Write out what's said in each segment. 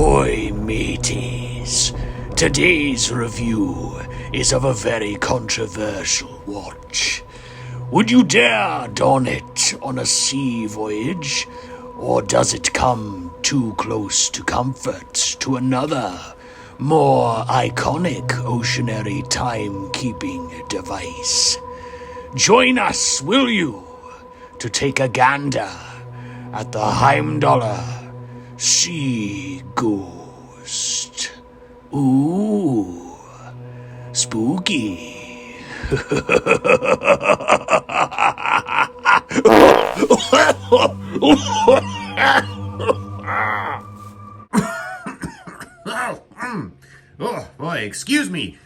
Ahoy, mateys. Today's review is of a very controversial watch. Would you dare don it on a sea voyage? Or does it come too close to comfort to another, more iconic oceanary timekeeping device? Join us, will you, to take a gander at the Heimdallr Sea Ghost. Ooh, spooky. Oh, boy, excuse me.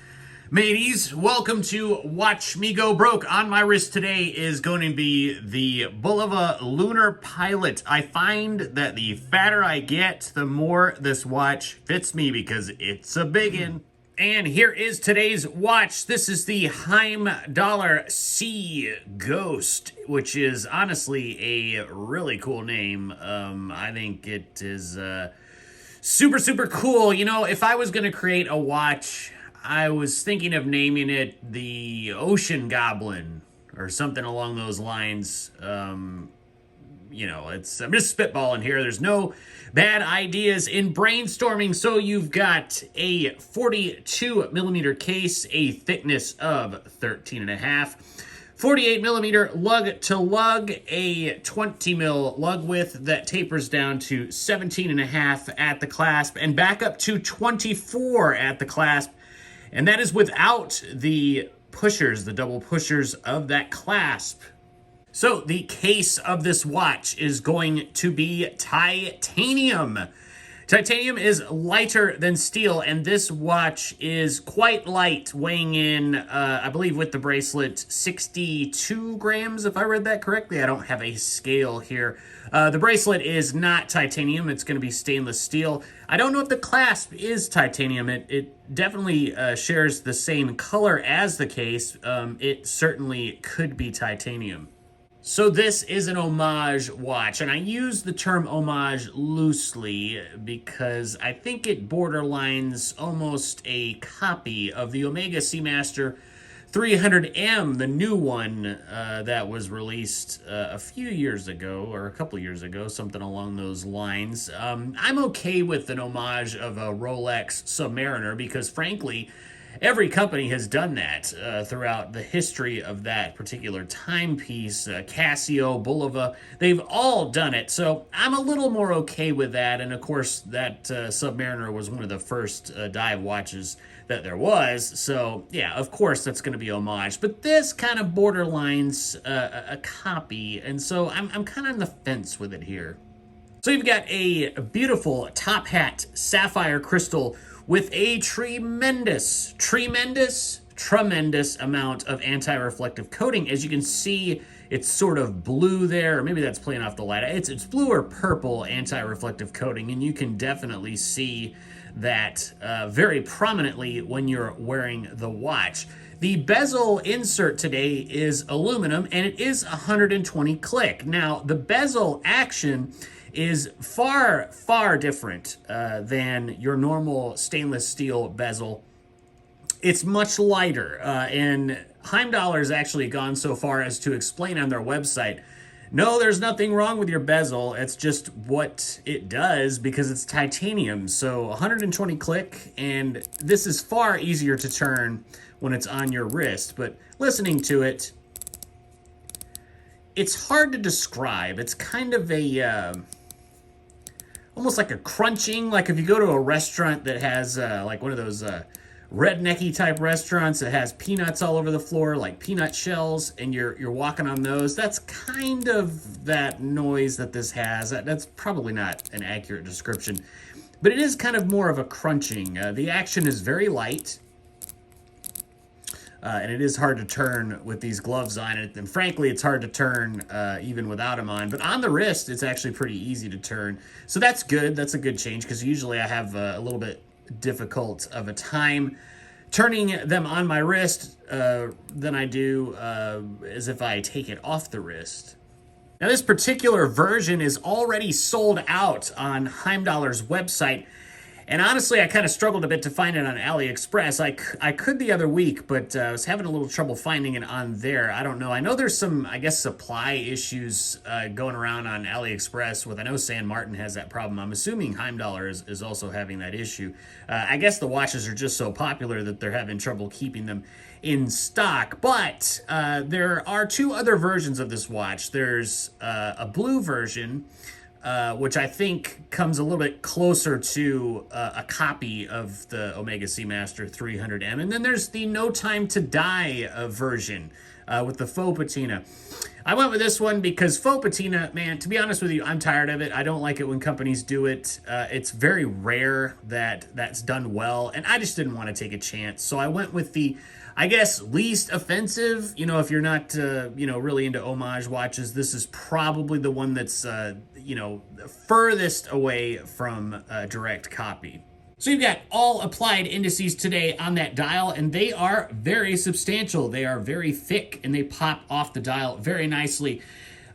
Mateys, welcome to Watch Me Go Broke. On my wrist today is going to be the Bulova Lunar Pilot. I find that the fatter I get, the more this watch fits me because it's a biggin'. And here is today's watch. This is the Heimdallr Sea Ghost, which is honestly a really cool name. I think it is super, super cool. You know, if I was going to create a watch, I was thinking of naming it the Ocean Goblin or something along those lines. You know, I'm just spitballing here. There's no bad ideas in brainstorming. So you've got a 42 millimeter case, a thickness of 13.5, 48 millimeter lug to lug, a 20 mil lug width that tapers down to 17.5 at the clasp and back up to 24 at the clasp. And that is without the pushers, the double pushers of that clasp. So the case of this watch is going to be titanium. Titanium is lighter than steel, and this watch is quite light, weighing in, I believe with the bracelet, 62 grams, if I read that correctly. I don't have a scale here. The bracelet is not titanium. It's going to be stainless steel. I don't know if the clasp is titanium. It definitely shares the same color as the case. It certainly could be titanium. So this is an homage watch, and I use the term homage loosely because I think it borderlines almost a copy of the Omega Seamaster 300M, the new one that was released a few years ago, or a couple years ago, something along those lines. I'm okay with an homage of a Rolex Submariner because, frankly, every company has done that throughout the history of that particular timepiece. Casio, Bulova, they've all done it. So I'm a little more okay with that. And of course, that Submariner was one of the first dive watches that there was. So yeah, of course, that's going to be homage. But this kind of borderlines a copy. And so I'm kind of on the fence with it here. So you've got a beautiful top hat sapphire crystal with a tremendous amount of anti-reflective coating. As you can see, it's sort of blue there, or maybe that's playing off the light. It's blue or purple anti-reflective coating, and you can definitely see that very prominently when you're wearing the watch. The bezel insert today is aluminum, and it is 120 click. Now, the bezel action is far, far different than your normal stainless steel bezel. It's much lighter, and Heimdallr has actually gone so far as to explain on their website, no, there's nothing wrong with your bezel, it's just what it does because it's titanium. So 120 click, and this is far easier to turn when it's on your wrist, but listening to it, it's hard to describe. It's kind of a almost like a crunching, like if you go to a restaurant that has like one of those rednecky type restaurants that has peanuts all over the floor, like peanut shells, and you're walking on those. That's kind of that noise that this has. That's probably not an accurate description, but it is kind of more of a crunching. The action is very light. And it is hard to turn with these gloves on it. And frankly, it's hard to turn even without them on. But on the wrist, it's actually pretty easy to turn. So that's good. That's a good change because usually I have a little bit difficult of a time turning them on my wrist than I do as if I take it off the wrist. Now, this particular version is already sold out on Heimdallr's website. And honestly, I kind of struggled a bit to find it on AliExpress. I could the other week, but I was having a little trouble finding it on there. I don't know. I know there's some, I guess, supply issues going around on AliExpress with, I know San Martin has that problem. I'm assuming Heimdallr is also having that issue. I guess the watches are just so popular that they're having trouble keeping them in stock. But there are two other versions of this watch. There's a blue version, which I think comes a little bit closer to a copy of the Omega Seamaster 300M. And then there's the No Time to Die version with the faux patina. I went with this one because faux patina, man, to be honest with you, I'm tired of it. I don't like it when companies do it. It's very rare that that's done well, and I just didn't want to take a chance. So I went with the, I guess, least offensive. You know, if you're not, really into homage watches, this is probably the one that's, furthest away from a direct copy. So you've got all applied indices today on that dial, and they are very substantial. They are very thick, and they pop off the dial very nicely.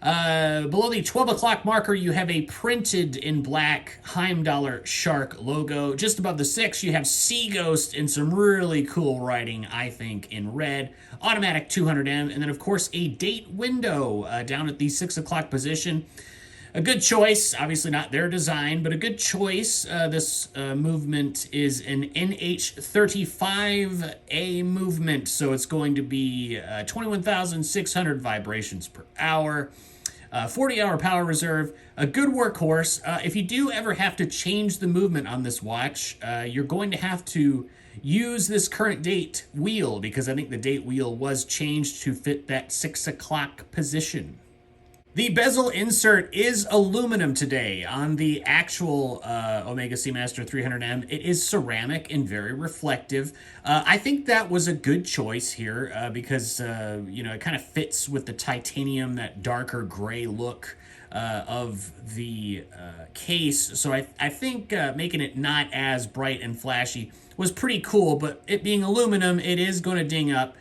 Below the 12 o'clock marker, you have a printed in black Heimdallr shark logo. Just above the 6, you have Sea Ghost and some really cool writing, I think, in red. Automatic 200M, and then, of course, a date window down at the 6 o'clock position. A good choice, obviously not their design, but a good choice. This movement is an NH35A movement, so it's going to be 21,600 vibrations per hour, 40-hour power reserve, a good workhorse. If you do ever have to change the movement on this watch, you're going to have to use this current date wheel, because I think the date wheel was changed to fit that 6 o'clock position. The bezel insert is aluminum today. On the actual Omega Seamaster 300M, it is ceramic and very reflective. I think that was a good choice here because, it kind of fits with the titanium, that darker gray look of the case. So I think making it not as bright and flashy was pretty cool, but it being aluminum, it is going to ding up.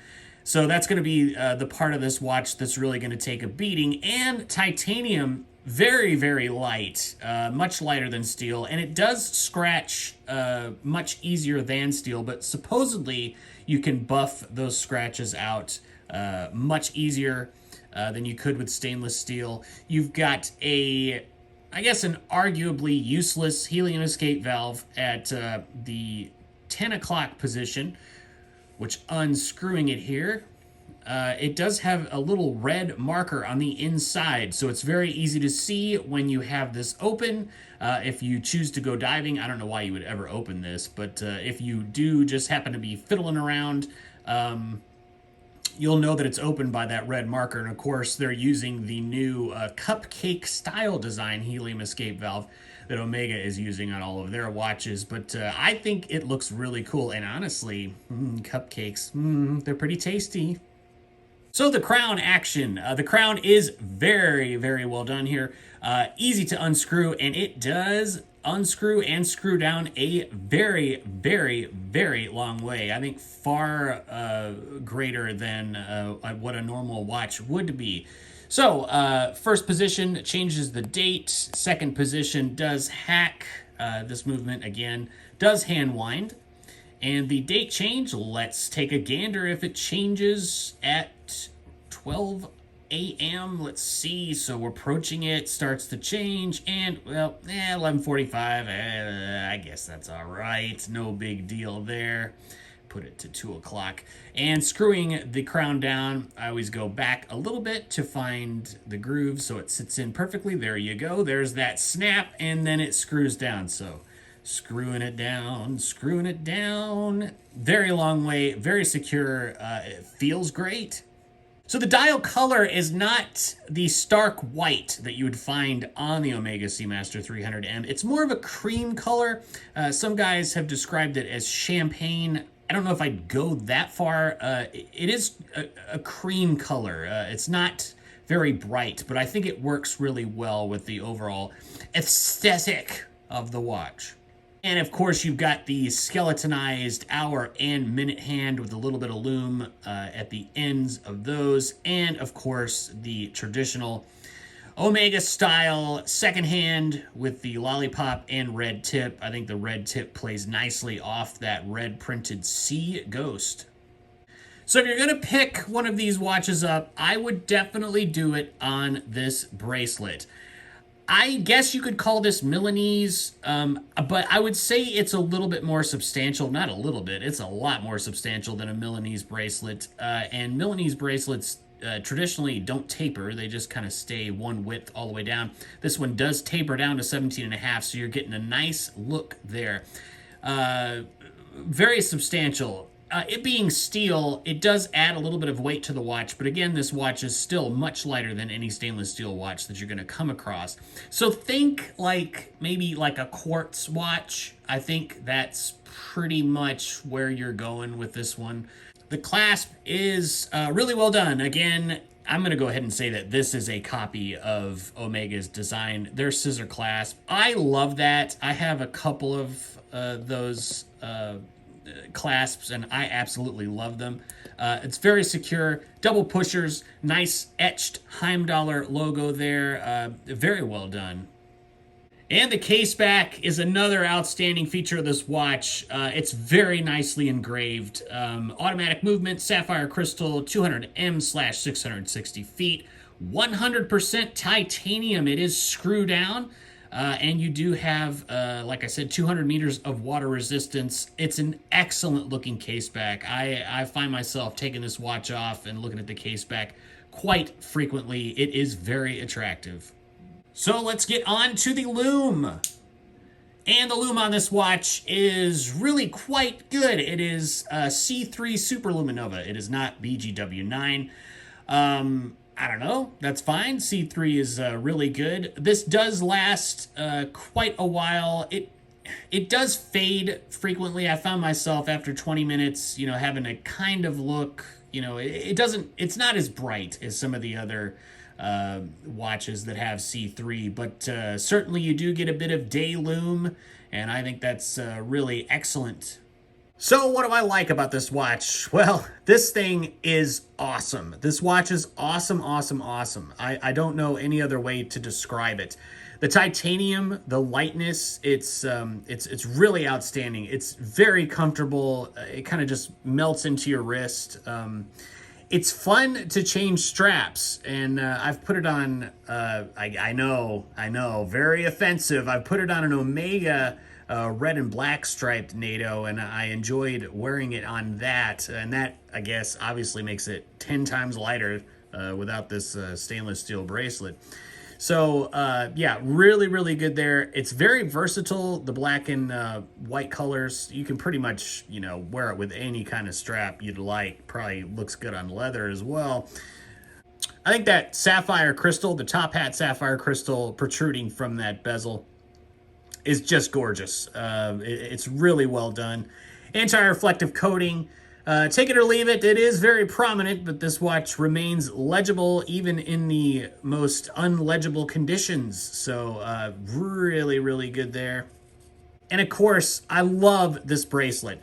So that's going to be the part of this watch that's really going to take a beating. And titanium, very, very light, much lighter than steel. And it does scratch much easier than steel, but supposedly you can buff those scratches out much easier than you could with stainless steel. You've got an arguably useless helium escape valve at the 10 o'clock position, which, unscrewing it here, it does have a little red marker on the inside, so it's very easy to see when you have this open. If you choose to go diving, I don't know why you would ever open this, but if you do just happen to be fiddling around, you'll know that it's open by that red marker. And of course, they're using the new cupcake style design helium escape valve that Omega is using on all of their watches. But I think it looks really cool. And honestly, cupcakes, they're pretty tasty. So the crown action. The crown is very, very well done here. Easy to unscrew, and it does unscrew and screw down a very, very, very long way. I think far greater than what a normal watch would be. So first position changes the date. Second position does hack this movement again, does hand wind. And the date change, let's take a gander if it changes at 12 a.m. Let's see. So we're approaching it, starts to change, and, 11:45. I guess that's all right. No big deal there. Put it to 2 o'clock. And screwing the crown down, I always go back a little bit to find the groove so it sits in perfectly. There you go. There's that snap, and then it screws down. So screwing it down. Very long way, very secure. It feels great. So the dial color is not the stark white that you would find on the Omega Seamaster 300M. It's more of a cream color. Some guys have described it as champagne. I don't know if I'd go that far. It is a cream color. It's not very bright, but I think it works really well with the overall aesthetic of the watch. And of course, you've got the skeletonized hour and minute hand with a little bit of lume at the ends of those. And of course, the traditional Omega style second hand with the lollipop and red tip. I think the red tip plays nicely off that red printed Sea Ghost. So if you're going to pick one of these watches up, I would definitely do it on this bracelet. I guess you could call this Milanese, but I would say it's a little bit more substantial. Not a little bit, it's a lot more substantial than a Milanese bracelet. And Milanese bracelets traditionally don't taper. They just kind of stay one width all the way down. This one does taper down to 17.5, so you're getting a nice look there. Very substantial. It being steel, it does add a little bit of weight to the watch, but again, this watch is still much lighter than any stainless steel watch that you're going to come across. So think like maybe like a quartz watch. I think that's pretty much where you're going with this one. The clasp is really well done. Again, I'm going to go ahead and say that this is a copy of Omega's design, their scissor clasp. I love that. I have a couple of those clasps, and I absolutely love them. It's very secure, double pushers, nice etched Heimdallr logo there. Very well done. And the case back is another outstanding feature of this watch. It's very nicely engraved. Automatic movement, sapphire crystal, 200M/660 feet, 100% titanium. It is screw down. And you do have, like I said, 200 meters of water resistance. It's an excellent looking case back. I find myself taking this watch off and looking at the case back quite frequently. It is very attractive. So let's get on to the lume. And the lume on this watch is really quite good. It is C3 Super Luminova. It is not BGW9. I don't know. That's fine. C3 is really good. This does last quite a while. It does fade frequently. I found myself after 20 minutes, having a kind of look. It's not as bright as some of the other watches that have C3, but certainly you do get a bit of day lume, and I think that's really excellent. So what do I like about this watch? Well, this thing is awesome. This watch is awesome, awesome, awesome. I don't know any other way to describe it. The titanium, the lightness, it's really outstanding. It's very comfortable. It kind of just melts into your wrist. It's fun to change straps, and I've put it on, I know, very offensive. I've put it on an Omega red and black striped NATO, and I enjoyed wearing it on that. And that, I guess, obviously makes it 10 times lighter without this stainless steel bracelet. So, yeah, really, really good there. It's very versatile, the black and white colors. You can pretty much, wear it with any kind of strap you'd like. Probably looks good on leather as well. I think that sapphire crystal, the top hat sapphire crystal protruding from that bezel, is just gorgeous. It's really well done. Anti-reflective coating. Take it or leave it. It is very prominent, but this watch remains legible even in the most unlegible conditions. So really, really good there. And of course, I love this bracelet.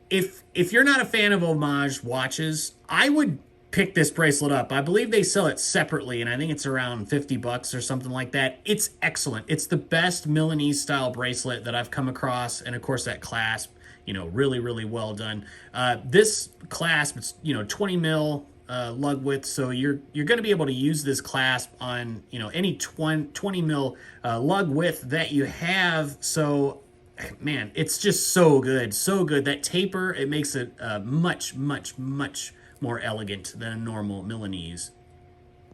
If you're not a fan of homage watches, I would pick this bracelet up. I believe they sell it separately, and I think it's around $50 or something like that. It's excellent. It's the best Milanese style bracelet that I've come across, and of course that clasp, really, really well done. This clasp, it's 20 mil lug width, so you're going to be able to use this clasp on any 20 mil lug width that you have. So man, it's just so good, so good. That taper, it makes it much, much, much more elegant than a normal Milanese.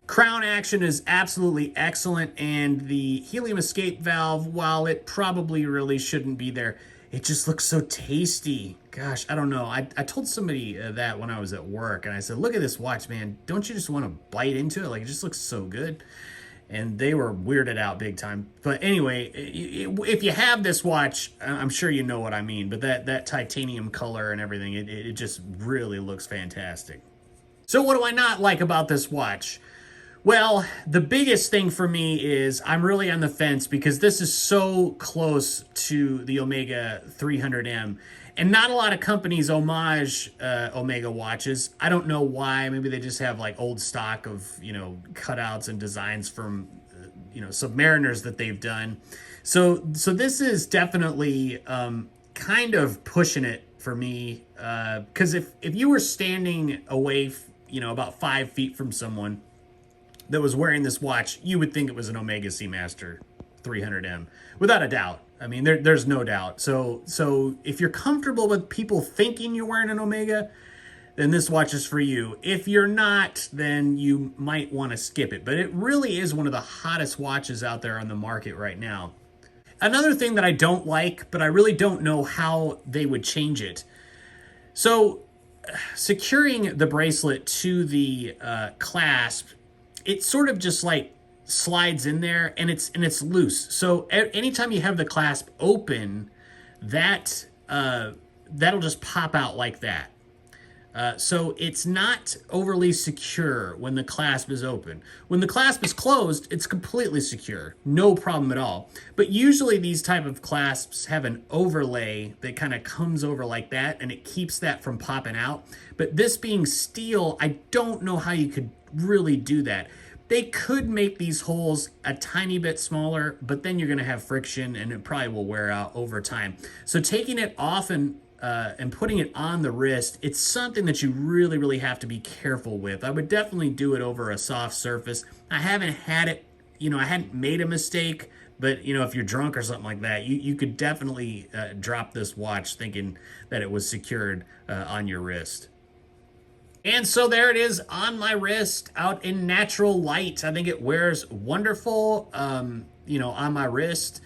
Crown action is absolutely excellent, and the helium escape valve, while it probably really shouldn't be there, it just looks so tasty. Gosh, I don't know. I told somebody that when I was at work, and I said, look at this watch, man. Don't you just want to bite into it? Like, it just looks so good. And they were weirded out big time. But anyway, if you have this watch, I'm sure you know what I mean. But that titanium color and everything, it just really looks fantastic. So what do I not like about this watch? Well, the biggest thing for me is I'm really on the fence because this is so close to the Omega 300M. And not a lot of companies homage Omega watches. I don't know why. Maybe they just have like old stock of, cutouts and designs from Submariners that they've done. So this is definitely kind of pushing it for me, because if you were standing away, about 5 feet from someone that was wearing this watch, you would think it was an Omega Seamaster 300M, without a doubt. I mean, there's no doubt. So if you're comfortable with people thinking you're wearing an Omega, then this watch is for you. If you're not, then you might want to skip it. But it really is one of the hottest watches out there on the market right now. Another thing that I don't like, but I really don't know how they would change it. So securing the bracelet to the clasp, it sort of just like slides in there, and it's loose. So anytime you have the clasp open, that'll just pop out like that. So it's not overly secure when the clasp is open. When the clasp is closed, it's completely secure, no problem at all. But usually these type of clasps have an overlay that kind of comes over like that, and it keeps that from popping out. But this being steel, I don't know how you could really do that. They could make these holes a tiny bit smaller, but then you're going to have friction, and it probably will wear out over time. So taking it off and putting it on the wrist, it's something that you really, really have to be careful with. I would definitely do it over a soft surface. I haven't had it, I hadn't made a mistake, but, if you're drunk or something like that, you could definitely drop this watch thinking that it was secured on your wrist. And so there it is on my wrist out in natural light. I think it wears wonderful, on my wrist.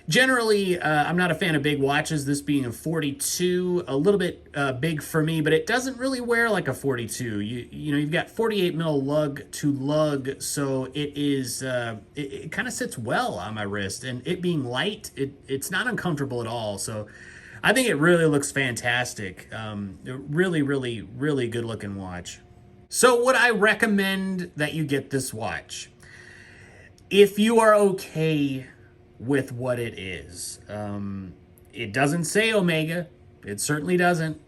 Generally, I'm not a fan of big watches, this being a 42, a little bit big for me, but it doesn't really wear like a 42. You've got 48 mil lug to lug, so it is, it kind of sits well on my wrist, and it being light, it's not uncomfortable at all. So I think it really looks fantastic. Really, really, really good looking watch. So would I recommend that you get this watch? If you are okay with what it is. It doesn't say Omega. It certainly doesn't.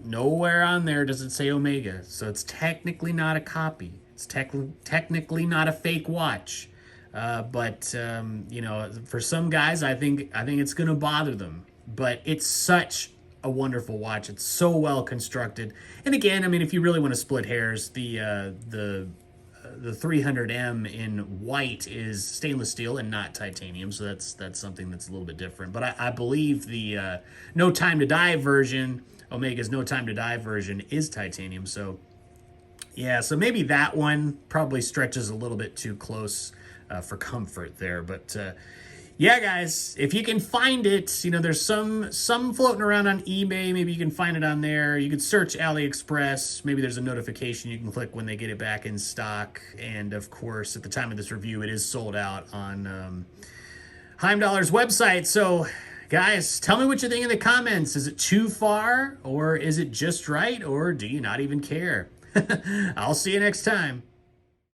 Nowhere on there does it say Omega. So it's technically not a copy. It's technically not a fake watch. But for some guys, I think it's going to bother them. But it's such a wonderful watch. It's so well constructed. And again, I mean, if you really want to split hairs, the 300M in white is stainless steel and not titanium, so that's something that's a little bit different. But I believe the No Time to Die version, Omega's No Time to Die version, is titanium. So yeah, so maybe that one probably stretches a little bit too close for comfort there. But yeah, guys, if you can find it, there's some floating around on eBay. Maybe you can find it on there. You could search AliExpress. Maybe there's a notification you can click when they get it back in stock. And of course, at the time of this review, it is sold out on Heimdallr's website. So, guys, tell me what you think in the comments. Is it too far, or is it just right, or do you not even care? I'll see you next time.